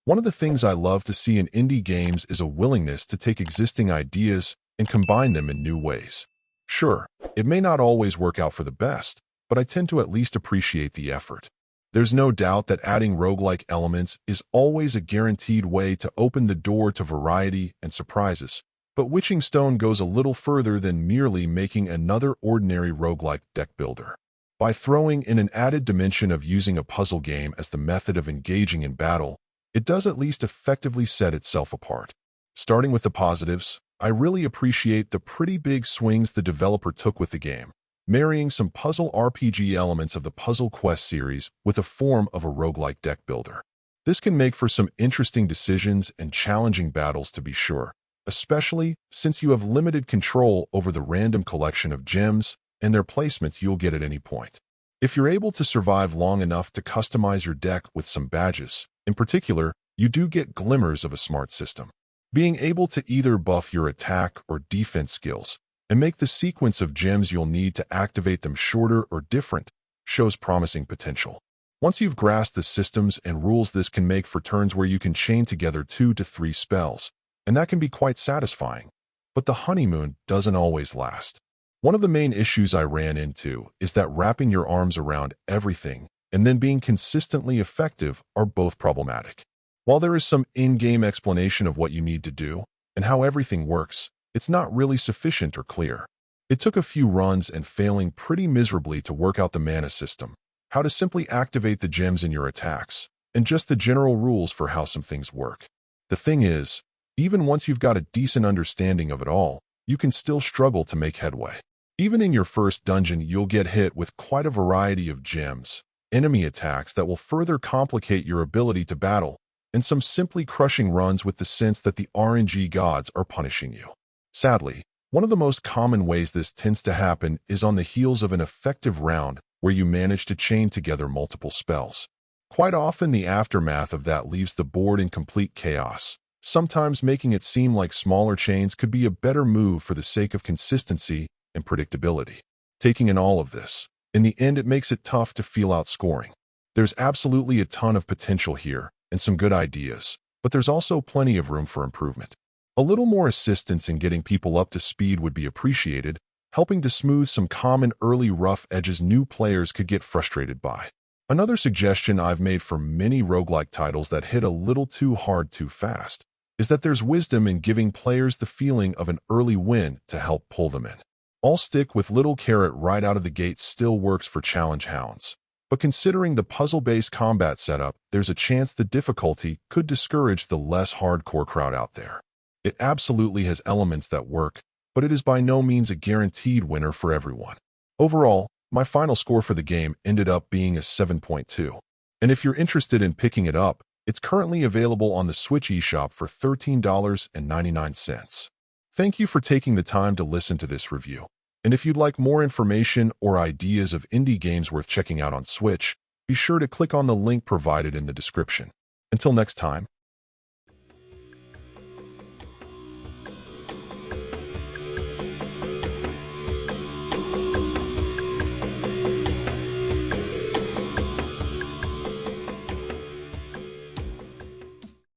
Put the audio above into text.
One of the things I love to see in indie games is a willingness to take existing ideas and combine them in new ways. Sure, it may not always work out for the best, but I tend to at least appreciate the effort. There's no doubt that adding roguelike elements is always a guaranteed way to open the door to variety and surprises, but Witching Stone goes a little further than merely making another ordinary roguelike deck builder. By throwing in an added dimension of using a puzzle game as the method of engaging in battle, it does at least effectively set itself apart. Starting with the positives, I really appreciate the pretty big swings the developer took with the game, marrying some puzzle RPG elements of the Puzzle Quest series with a form of a roguelike deck builder. This can make for some interesting decisions and challenging battles to be sure, especially since you have limited control over the random collection of gems and their placements you'll get at any point. If you're able to survive long enough to customize your deck with some badges, in particular, you do get glimmers of a smart system. Being able to either buff your attack or defense skills and make the sequence of gems you'll need to activate them shorter or different shows promising potential. Once you've grasped the systems and rules, this can make for turns where you can chain together 2 to 3 spells, and that can be quite satisfying. But the honeymoon doesn't always last. One of the main issues I ran into is that wrapping your arms around everything and then being consistently effective are both problematic. While there is some in-game explanation of what you need to do and how everything works, it's not really sufficient or clear. It took a few runs and failing pretty miserably to work out the mana system, how to simply activate the gems in your attacks, and just the general rules for how some things work. The thing is, even once you've got a decent understanding of it all, you can still struggle to make headway. Even in your first dungeon, you'll get hit with quite a variety of gems, enemy attacks that will further complicate your ability to battle, and some simply crushing runs with the sense that the RNG gods are punishing you. Sadly, one of the most common ways this tends to happen is on the heels of an effective round where you manage to chain together multiple spells. Quite often, the aftermath of that leaves the board in complete chaos, sometimes making it seem like smaller chains could be a better move for the sake of consistency and predictability. Taking in all of this, in the end, it makes it tough to feel out scoring. There's absolutely a ton of potential here and some good ideas, but there's also plenty of room for improvement. A little more assistance in getting people up to speed would be appreciated, helping to smooth some common early rough edges new players could get frustrated by. Another suggestion I've made for many roguelike titles that hit a little too hard too fast is that there's wisdom in giving players the feeling of an early win to help pull them in. All stick with little carrot right out of the gate still works for challenge hounds. But considering the puzzle-based combat setup, there's a chance the difficulty could discourage the less hardcore crowd out there. It absolutely has elements that work, but it is by no means a guaranteed winner for everyone. Overall, my final score for the game ended up being a 7.2. And if you're interested in picking it up, it's currently available on the Switch eShop for $13.99. Thank you for taking the time to listen to this review. And if you'd like more information or ideas of indie games worth checking out on Switch, be sure to click on the link provided in the description. Until next time.